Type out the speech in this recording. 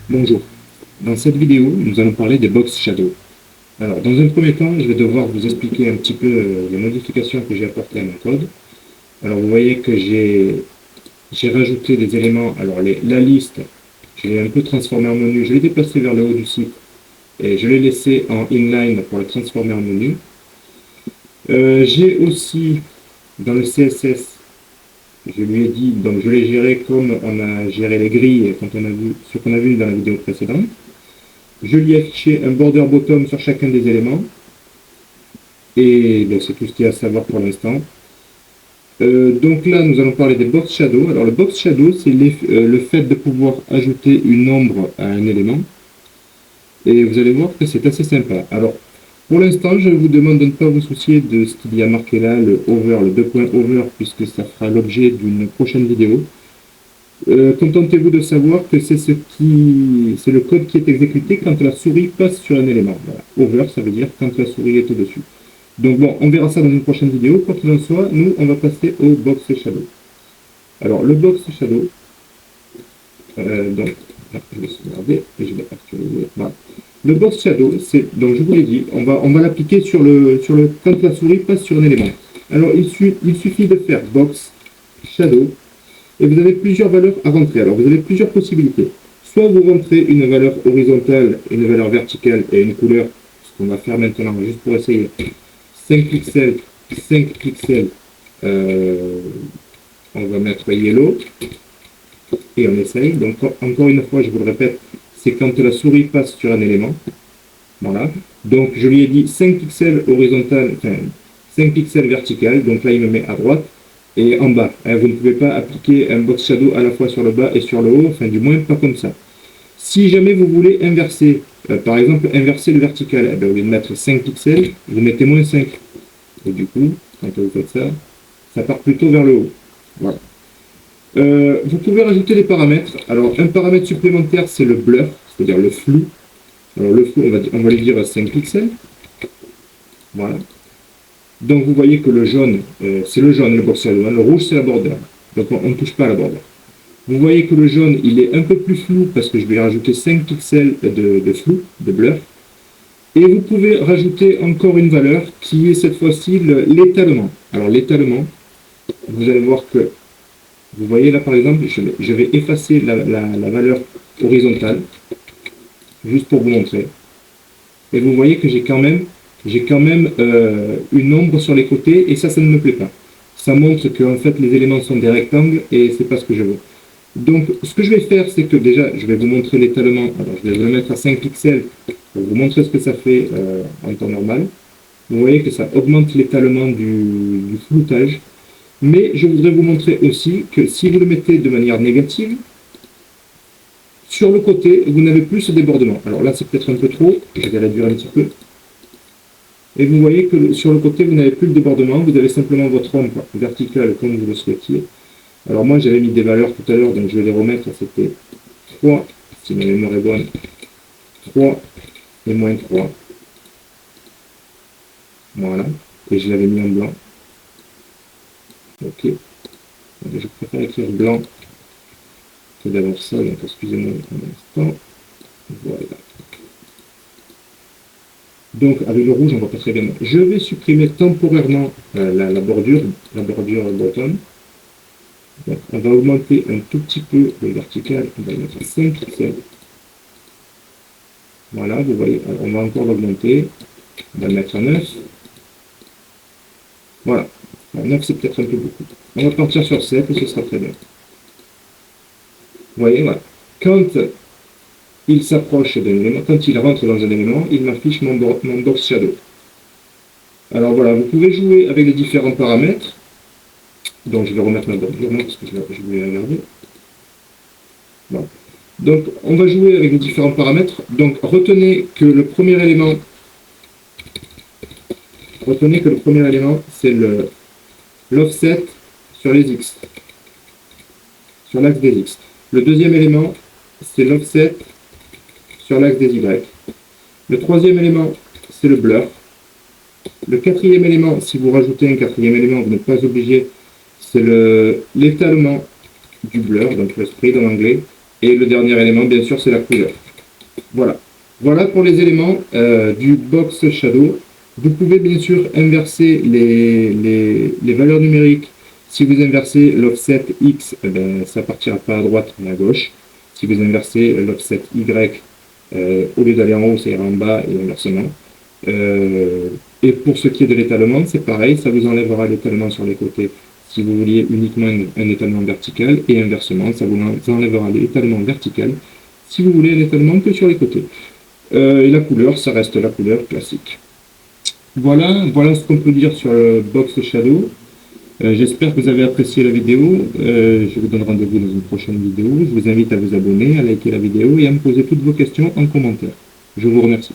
Bonjour, dans cette vidéo, nous allons parler des box shadow. Alors, dans un premier temps, je vais devoir vous expliquer un petit peu les modifications que j'ai apportées à mon code. Alors, vous voyez que j'ai rajouté des éléments. Alors, la liste, je l'ai un peu transformée en menu. Je l'ai déplacé vers le haut du site et je l'ai laissé en inline pour le transformer en menu. J'ai aussi, dans le CSS, je lui ai dit, donc je l'ai géré comme on a géré les grilles, quand on a vu, ce qu'on a vu dans la vidéo précédente. Je lui ai affiché un border bottom sur chacun des éléments. Et ben, c'est tout ce qu'il y a à savoir pour l'instant. Donc là, nous allons parler des box shadow. Alors le box shadow, c'est le fait de pouvoir ajouter une ombre à un élément. Et vous allez voir que c'est assez sympa. Alors, pour l'instant, je vous demande de ne pas vous soucier de ce qu'il y a marqué là, le over, le 2 points over, puisque ça fera l'objet d'une prochaine vidéo. Contentez-vous de savoir que c'est le code qui est exécuté quand la souris passe sur un élément. Voilà. Over, ça veut dire quand la souris est au-dessus. Donc bon, on verra ça dans une prochaine vidéo. Quoi qu'il en soit, nous, on va passer au box shadow. Alors, le box shadow, donc, je vais sauvegarder et je vais actualiser. Voilà. Le box shadow, c'est, donc je vous l'ai dit, on va l'appliquer quand la souris passe sur un élément. Alors, il suffit de faire box shadow. Et vous avez plusieurs valeurs à rentrer. Alors, vous avez plusieurs possibilités. Soit vous rentrez une valeur horizontale, une valeur verticale et une couleur, ce qu'on va faire maintenant, juste pour essayer. 5 pixels, 5 pixels, on va mettre yellow, et on essaye. Donc, encore une fois, je vous le répète, c'est quand la souris passe sur un élément. Voilà. Donc, je lui ai dit 5 pixels horizontal, enfin, 5 pixels vertical. Donc là, il me met à droite. Et en bas, hein, vous ne pouvez pas appliquer un box shadow à la fois sur le bas et sur le haut, enfin du moins pas comme ça. Si jamais vous voulez inverser, par exemple inverser le vertical, eh bien, au lieu de mettre 5 pixels, vous mettez moins 5. Et du coup, quand vous faites ça, ça part plutôt vers le haut. Voilà. Vous pouvez rajouter des paramètres. Alors un paramètre supplémentaire, c'est le blur, c'est-à-dire le flou. Alors le flou, on va lui dire 5 pixels. Voilà. Donc vous voyez que le jaune, c'est le jaune, le box shadow, hein, le rouge c'est la border. Donc on ne touche pas à la border. Vous voyez que le jaune, il est un peu plus flou parce que je vais rajouter 5 pixels de flou, de blur. Et vous pouvez rajouter encore une valeur qui est cette fois-ci l'étalement. Alors l'étalement, vous allez voir que, vous voyez là par exemple, je vais effacer la valeur horizontale, juste pour vous montrer. Et vous voyez que j'ai quand même une ombre sur les côtés, et ça ne me plaît pas. Ça montre que en fait les éléments sont des rectangles, et c'est pas ce que je veux. Donc ce que je vais faire, c'est que déjà, je vais vous montrer l'étalement. Alors je vais le mettre à 5 pixels, pour vous montrer ce que ça fait en temps normal. Vous voyez que ça augmente l'étalement du floutage. Mais je voudrais vous montrer aussi que si vous le mettez de manière négative, sur le côté, vous n'avez plus ce débordement. Alors là, c'est peut-être un peu trop, je vais réduire un petit peu. Et vous voyez que sur le côté, vous n'avez plus le débordement, vous avez simplement votre ombre verticale comme vous le souhaitiez. Alors moi, j'avais mis des valeurs tout à l'heure, donc je vais les remettre, c'était 3, si ma mémoire est bonne, 3 et moins 3. Voilà, et je l'avais mis en blanc. Ok, je préfère écrire blanc que d'avoir ça, donc excusez-moi un instant. Voilà. Donc avec le rouge, on voit pas très bien. Je vais supprimer temporairement la bordure bottom. Donc, on va augmenter un tout petit peu le vertical, on va le mettre à 5 pixels. Voilà, vous voyez, alors on va encore l'augmenter, on va le mettre à 9. Voilà, à 9 c'est peut-être un peu beaucoup. On va partir sur 7 et ce sera très bien. Vous voyez, voilà. Quand il s'approche d'un élément, quand il rentre dans un élément, il m'affiche mon box shadow. Alors voilà, vous pouvez jouer avec les différents paramètres. Donc je vais remettre ma bordure parce que je voulais la garder. Bon. Donc on va jouer avec les différents paramètres. Donc retenez que le premier élément, c'est l'offset sur les X, sur l'axe des X. Le deuxième élément, c'est l'offset sur l'axe des Y. Le troisième élément, c'est le blur. Le quatrième élément, si vous rajoutez un quatrième élément, vous n'êtes pas obligé, c'est l'étalement du blur, donc le spread en anglais. Et le dernier élément, bien sûr, c'est la couleur. Voilà. Voilà pour les éléments du box shadow. Vous pouvez bien sûr inverser les valeurs numériques. Si vous inversez l'offset X, eh ben, ça partira pas à droite mais à gauche. Si vous inversez l'offset Y, au lieu d'aller en haut, ça ira en bas et inversement. Et pour ce qui est de l'étalement, c'est pareil, ça vous enlèvera l'étalement sur les côtés si vous vouliez uniquement un étalement vertical, et inversement, ça vous enlèvera l'étalement vertical si vous voulez un étalement que sur les côtés. Et la couleur, ça reste la couleur classique. Voilà ce qu'on peut dire sur le box shadow. J'espère que vous avez apprécié la vidéo. Je vous donne rendez-vous dans une prochaine vidéo. Je vous invite à vous abonner, à liker la vidéo et à me poser toutes vos questions en commentaire. Je vous remercie.